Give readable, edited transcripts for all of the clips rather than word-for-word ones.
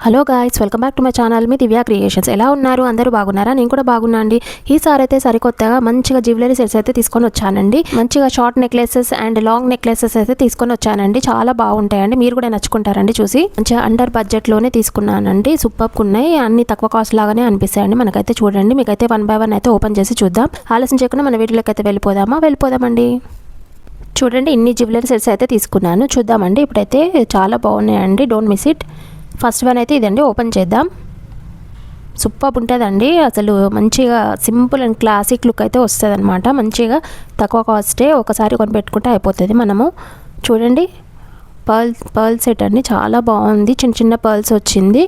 Hello guys, welcome back to my channel. Me Divya creations. ఎలా ఉన్నారు? అందరూ బాగున్నారా? నేను కూడా బాగున్నా అండి. ఈసారి అయితే సరికొత్తగా మంచిగా జ్యువెలరీ సెట్స్ అయితే తీసుకొని వచ్చానండి. మంచిగా short necklaces and long necklaces అయితే తీసుకొని వచ్చానండి. చాలా బాగుంటాయండి, మీరు కూడా నచ్చుకుంటారండి చూసి. మంచిగా అండర్ బడ్జెట్లోనే తీసుకున్నానండి. సూపర్గా ఉన్నాయి, అన్ని తక్కువ కాస్ట్ లాగానే అనిపిస్తాయండి మనకైతే. చూడండి, మీకైతే 1 by 1 అయితే ఓపెన్ చేసి చూద్దాం. ఆలస్యం చేయకుండా మన వీడియోలోకి అయితే వెళ్ళిపోదామండి. చూడండి, ఇన్ని జ్యువెలరీ సెట్స్ అయితే తీసుకున్నాను. చూద్దామండి. ఇప్పుడైతే చాలా బాగున్నాయండి, don't miss it. First one అయితే ఇదండి, ఓపెన్ చేద్దాం. సూపర్ ఉంటుందండి అసలు. మంచిగా సింపుల్ అండ్ క్లాసిక్ లుక్ అయితే వస్తుంది అనమాట. మంచిగా తక్కువ కాస్టే, ఒకసారి కొని పెట్టుకుంటే అయిపోతుంది మనము. చూడండి, పర్ల్ సెట్ అండి, చాలా బాగుంది. చిన్న చిన్న పర్ల్స్ వచ్చింది,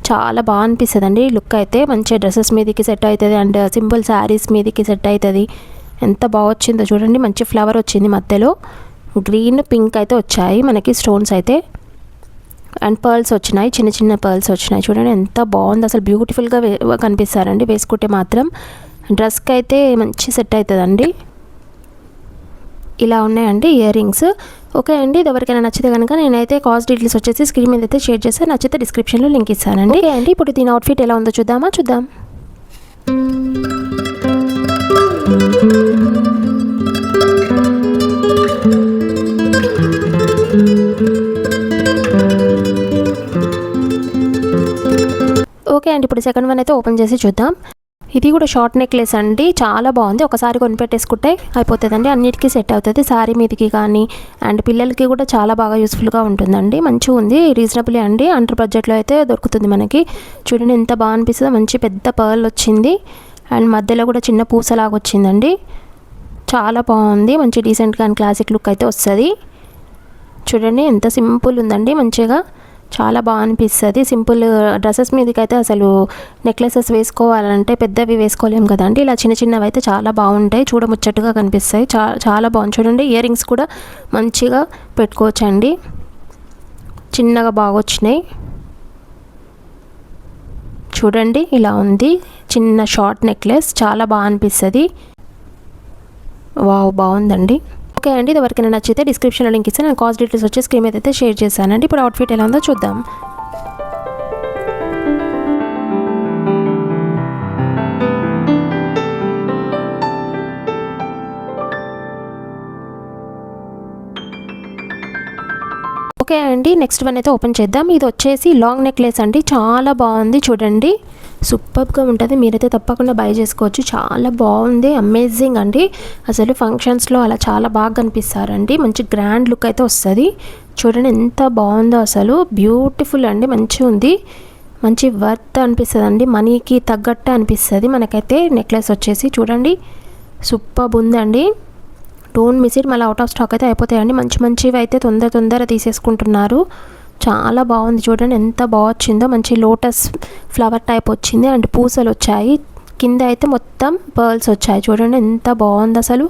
చాలా బాగా అనిపిస్తుంది అండి లుక్ అయితే. మంచిగా డ్రెస్సెస్ మీదకి సెట్ అవుతుంది అండ్ సింపుల్ శారీస్ మీదకి సెట్ అవుతుంది. ఎంత బాగా వచ్చిందో చూడండి. మంచి ఫ్లవర్ వచ్చింది, మధ్యలో గ్రీన్ పింక్ అయితే వచ్చాయి మనకి స్టోన్స్ అయితే. అండ్ పర్ల్స్ వచ్చినాయి, చిన్న చిన్న పర్ల్స్ వచ్చినాయి. చూడండి ఎంత బాగుంది అసలు. బ్యూటిఫుల్గా కనిపిస్తారండి వేసుకుంటే మాత్రం. డ్రెస్కి అయితే మంచి సెట్ అవుతుందండి. ఇలా ఉన్నాయండి ఇయర్ రింగ్స్. ఓకే అండి, ఇది ఎవరికైనా నచ్చితే కనుక నేనైతే కాస్ట్ డీటెయిల్స్ వచ్చేసి స్క్రీన్ మీద అయితే షేర్ చేస్తాను. నచ్చితే డిస్క్రిప్షన్లో లింక్ ఇస్తానండి. ఓకే అండి, ఇప్పుడు దీని అవుట్ఫిట్ ఎలా ఉందో చూద్దాం. ఓకే అండి, ఇప్పుడు సెకండ్ వన్ అయితే ఓపెన్ చేసి చూద్దాం. ఇది కూడా షార్ట్ నెక్లెస్ అండి, చాలా బాగుంది. ఒకసారి కొనిపెట్టేసుకుంటే అయిపోతుందండి, అన్నిటికీ సెట్ అవుతుంది. శారీ మీదకి కానీ అండ్ పిల్లలకి కూడా చాలా బాగా యూస్ఫుల్గా ఉంటుందండి. మంచిగా ఉంది, రీజనబుల్ అండి. అండర్ బడ్జెట్లో అయితే దొరుకుతుంది మనకి. చూడండి ఎంత బాగా అనిపిస్తుందో. మంచి పెద్ద పర్ల్ వచ్చింది అండ్ మధ్యలో కూడా చిన్న పూసలాగా వచ్చిందండి. చాలా బాగుంది, మంచి డీసెంట్గా అండ్ క్లాసిక్ లుక్ అయితే వస్తుంది. చూడండి ఎంత సింపుల్ ఉందండి, మంచిగా చాలా బాగా అనిపిస్తుంది. సింపుల్ డ్రెస్సెస్ మీదకి అయితే అసలు నెక్లెసెస్ వేసుకోవాలంటే పెద్దవి వేసుకోలేము కదండి. ఇలా చిన్న చిన్నవి అయితే చాలా బాగుంటాయి, చూడముచ్చట్టుగా కనిపిస్తాయి. చాలా బాగుంది. చూడండి, ఇయర్ రింగ్స్ కూడా మంచిగా పెట్టుకోవచ్చండి, చిన్నగా బాగా వచ్చినాయి. చూడండి ఇలా ఉంది, చిన్న షార్ట్ నెక్లెస్, చాలా బాగా అనిపిస్తుంది. వావ్, బాగుందండి. ఓకే అండి, ఇది ఎవరికైనా నచ్చితే డిస్క్రిప్షన్లో లింక్ ఇస్తే నేను కాస్ట్ డీటెయిల్స్ వచ్చి స్క్రీన్ మీద అయితే షేర్ చేశానండి. ఇప్పుడు అవుట్ఫిట్ ఎలా ఉందో చూద్దాం. ఓకే అండి, నెక్స్ట్ వన్ అయితే ఓపెన్ చేద్దాం. ఇది వచ్చేసి లాంగ్ నెక్లెస్ అండి, చాలా బాగుంది. చూడండి, సూపర్గా ఉంటుంది. మీరైతే తప్పకుండా బై చేసుకోవచ్చు. చాలా బాగుంది, అమేజింగ్ అండి. అసలు ఫంక్షన్స్లో అలా చాలా బాగా కనిపిస్తారండి. మంచి గ్రాండ్ లుక్ అయితే వస్తుంది. చూడండి ఎంత బాగుందో అసలు. బ్యూటిఫుల్ అండి, మంచిగా ఉంది. మంచి వర్త్ అనిపిస్తుంది అండి, మనీకి తగ్గట్టు అనిపిస్తుంది మనకైతే. నెక్లెస్ వచ్చేసి చూడండి సూపర్ ఉందండి. Don't miss it. మళ్ళీ అవుట్ ఆఫ్ స్టాక్ అయితే అయిపోతాయండి. మంచివి అయితే తొందర తీసేసుకుంటున్నారు. చాలా బాగుంది. చూడండి ఎంత బాగా వచ్చిందో. మంచి లోటస్ ఫ్లవర్ టైప్ వచ్చింది అండ్ పూసలు వచ్చాయి. కింద అయితే మొత్తం పర్ల్స్ వచ్చాయి. చూడండి ఎంత బాగుంది అసలు.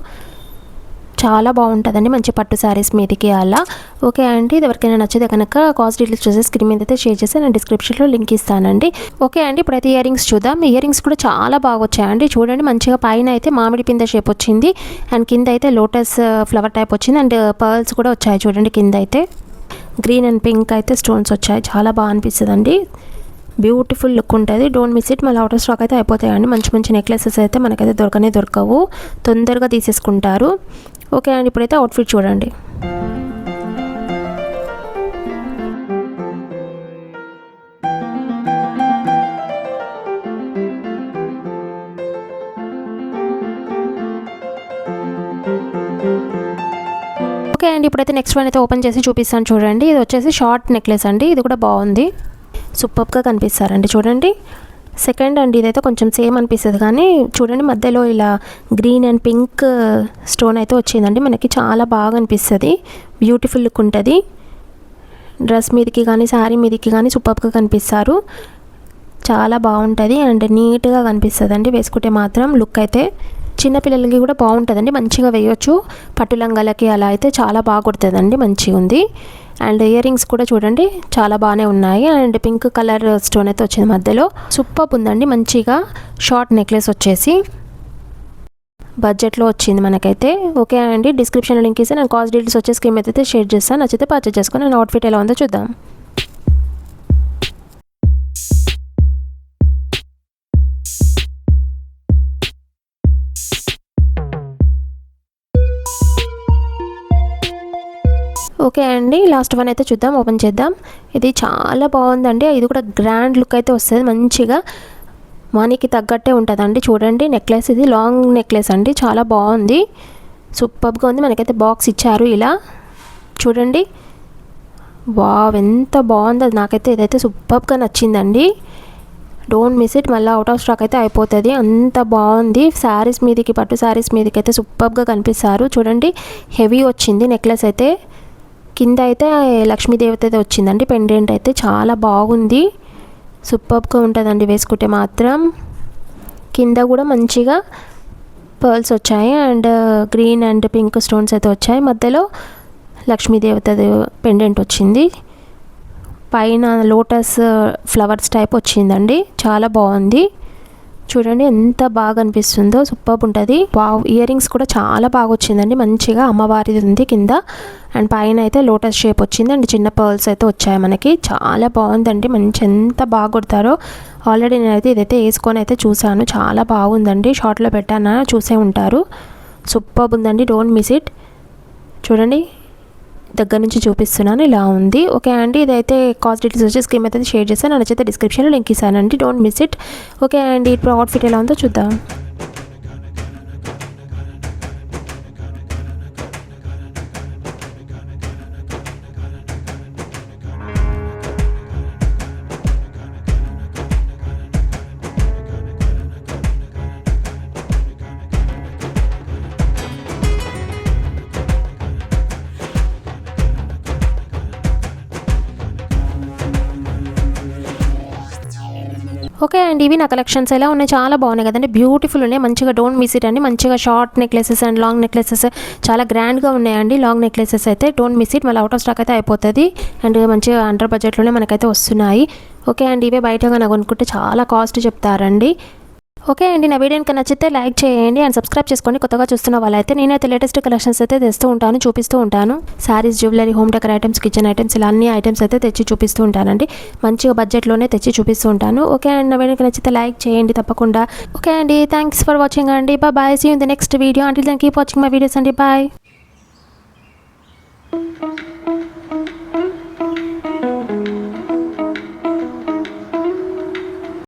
చాలా బాగుంటుందండి మంచి పట్టు శారీస్ మీదకి అలా. ఓకే అండి, ఇది ఎవరికైనా నచ్చితే కనుక కాస్ట్ డీటెయిల్స్ చూసి స్క్రీన్ మీద అయితే షేర్ చేసి నేను డిస్క్రిప్షన్లో లింక్ ఇస్తానండి. ఓకే అండి, ఇప్పుడైతే ఇయర్ రింగ్స్ చూద్దాం. ఇయర్ రింగ్స్ కూడా చాలా బాగా వచ్చాయండి. చూడండి, మంచిగా పైన అయితే మామిడి పింద షేప్ వచ్చింది అండ్ కింద అయితే లోటస్ ఫ్లవర్ టైప్ వచ్చింది అండ్ పర్ల్స్ కూడా వచ్చాయి. చూడండి, కింద అయితే గ్రీన్ అండ్ పింక్ అయితే స్టోన్స్ వచ్చాయి. చాలా బాగా అనిపిస్తుంది అండి, బ్యూటిఫుల్ లుక్ ఉంటుంది. Don't miss it. మళ్ళీ అవుట్ ఆఫ్ స్టాక్ అయితే అయిపోతాయండి. మంచి నెక్లెసెస్ అయితే మనకైతే దొరకవు, తొందరగా తీసేసుకుంటారు. ఓకే అండి, ఇప్పుడైతే అవుట్ఫిట్ చూడండి. ఓకే అండి, ఇప్పుడైతే నెక్స్ట్ వన్ అయితే ఓపెన్ చేసి చూపిస్తాను. చూడండి, ఇది వచ్చేసి షార్ట్ నెక్లెస్ అండి. ఇది కూడా బాగుంది, సూపర్గా కనిపిస్తారండి. చూడండి, సెకండ్ అండి. ఇదైతే కొంచెం సేమ్ అనిపిస్తుంది కానీ చూడండి, మధ్యలో ఇలా గ్రీన్ అండ్ పింక్ స్టోన్ అయితే వచ్చిందండి మనకి. చాలా బాగా అనిపిస్తుంది, బ్యూటిఫుల్ లుక్ ఉంటుంది. డ్రెస్ మీదకి కానీ శారీ మీదకి కానీ సూపర్గా కనిపిస్తారు. చాలా బాగుంటుంది అండ్ నీట్గా కనిపిస్తుంది అండి వేసుకుంటే మాత్రం. లుక్ అయితే చిన్నపిల్లలకి కూడా బాగుంటుందండి, మంచిగా వేయొచ్చు. పట్టు లంగాలకి అలా అయితే చాలా బాగా కొడుతుందండి, మంచిగా ఉంది. అండ్ ఇయర్ రింగ్స్ కూడా చూడండి చాలా బాగానే ఉన్నాయి అండ్ పింక్ కలర్ స్టోన్ అయితే వచ్చింది మధ్యలో. సూపర్ ఉందండి, మంచిగా షార్ట్ నెక్లెస్ వచ్చేసి బడ్జెట్లో వచ్చింది మనకైతే. ఓకే అండి, డిస్క్రిప్షన్లో లింక్ ఇస్తే నేను కాస్ట్ డీటెయిల్స్ వచ్చే స్క్రీన్ అయితే షేర్ చేస్తాను. నచ్చితే పర్చేస్ చేసుకొని నేను అవుట్ఫిట్ ఎలా ఉందో చూద్దాం. ఓకే అండి, లాస్ట్ వన్ అయితే చూద్దాం, ఓపెన్ చేద్దాం. ఇది చాలా బాగుందండి. ఇది కూడా గ్రాండ్ లుక్ అయితే వస్తుంది, మంచిగా మనీకి తగ్గట్టే ఉంటుందండి. చూడండి నెక్లెస్, ఇది లాంగ్ నెక్లెస్ అండి, చాలా బాగుంది, సూపర్గా ఉంది. మనకైతే బాక్స్ ఇచ్చారు ఇలా, చూడండి. వావ్, ఎంత బాగుంది అది. నాకైతే ఇదైతే సూపర్గా నచ్చిందండి. Don't miss it. మళ్ళీ అవుట్ ఆఫ్ స్టాక్ అయితే అయిపోతుంది, అంత బాగుంది. శారీస్ మీదకి, పట్టు శారీస్ మీదకి అయితే సూపర్గా కనిపిస్తారు. చూడండి హెవీ వచ్చింది నెక్లెస్ అయితే. కింద అయితే లక్ష్మీదేవత అయితే వచ్చిందండి. పెండెంట్ అయితే చాలా బాగుంది, సూపర్గా ఉంటుందండి వేసుకుంటే మాత్రం. కింద కూడా మంచిగా పర్ల్స్ వచ్చాయి and green and pink stones అయితే వచ్చాయి. మధ్యలో లక్ష్మీదేవత పెండెంట్ వచ్చింది. పైన లోటస్ ఫ్లవర్స్ టైప్ వచ్చిందండి, చాలా బాగుంది. చూడండి ఎంత బాగా అనిపిస్తుందో, సూపర్ ఉంటుంది. వావ్, ఇయర్ రింగ్స్ కూడా చాలా బాగా వచ్చిందండి, మంచిగా అమ్మవారిది ఉంది కింద అండ్ పైన అయితే లోటస్ షేప్ వచ్చింది అండ్ చిన్న పర్ల్స్ అయితే వచ్చాయి మనకి. చాలా బాగుందండి, మంచి ఎంత బాగా కొడతారో. ఆల్రెడీ నేనైతే ఇదైతే వేసుకొని అయితే చూసాను, చాలా బాగుందండి. షార్ట్లో పెట్టాను, చూసే ఉంటారు. సూపర్ ఉందండి, డోంట్ మిస్ ఇట్. చూడండి దగ్గర నుంచి చూపిస్తున్నాను, ఇలా ఉంది. ఓకే అండి, ఇదైతే కాస్ట్ డీటెయిల్స్ వచ్చి స్క్రీన్ అయితే షేర్ చేస్తాను, నచ్చితే డిస్క్రిప్షన్లో లింక్ ఇస్తానండి, డోంట్ మిస్ ఇట్. ఓకే అండి, ఇప్పుడు అవుట్ఫిట్ ఎలా ఉందో చూద్దాం. ఓకే అండి, ఇవి నా కలెక్షన్స్ ఎలా ఉన్నాయి, చాలా బాగున్నాయి కదండి, బ్యూటిఫుల్ ఉన్నాయి, మంచిగా డోంట్ మిస్ ఇట్ అండి. మంచిగా short necklaces and long necklaces చాలా గ్రాండ్గా ఉన్నాయండి. లాంగ్ నెక్లెసెస్ అయితే డోంట్ మిస్ ఇట్, మళ్ళీ అవుట్ ఆఫ్ స్టాక్ అయితే అయిపోతుంది అండ్ మంచిగా అండర్ బడ్జెట్లోనే మనకైతే వస్తున్నాయి. ఓకే అండి, ఇవే బయటగా నాకు కొనుక్కుంటే చాలా కాస్ట్ చెప్తారండి. ఓకే అండి, నా వీడియో కనుక నచ్చితే లైక్ చేయండి అండ్ సబ్స్క్రైబ్ చేసుకోండి. కొత్తగా చూస్తున్న వాళ్ళైతే నేనైతే లేటెస్ట్ కలెక్షన్స్ అయితే తెస్తూ ఉంటాను, చూపిస్తూ ఉంటాను. Saris, jewellery, home decor items, kitchen items, ఇలా అన్ని ఐటమ్స్ అయితే తెచ్చి చూపిస్తూ ఉంటానండి. మంచిగా బడ్జెట్లోనే తెచ్చి చూపిస్తూ ఉంటాను. ఓకే అండి, నా వీడియో కనుక నచ్చితే లైక్ చేయండి తప్పకుండా. ఓకే అండి, థ్యాంక్స్ ఫర్ వాచింగ్ అండి. Bye, see you in the next video. Until then keep watching my videos అండి. బాయ్.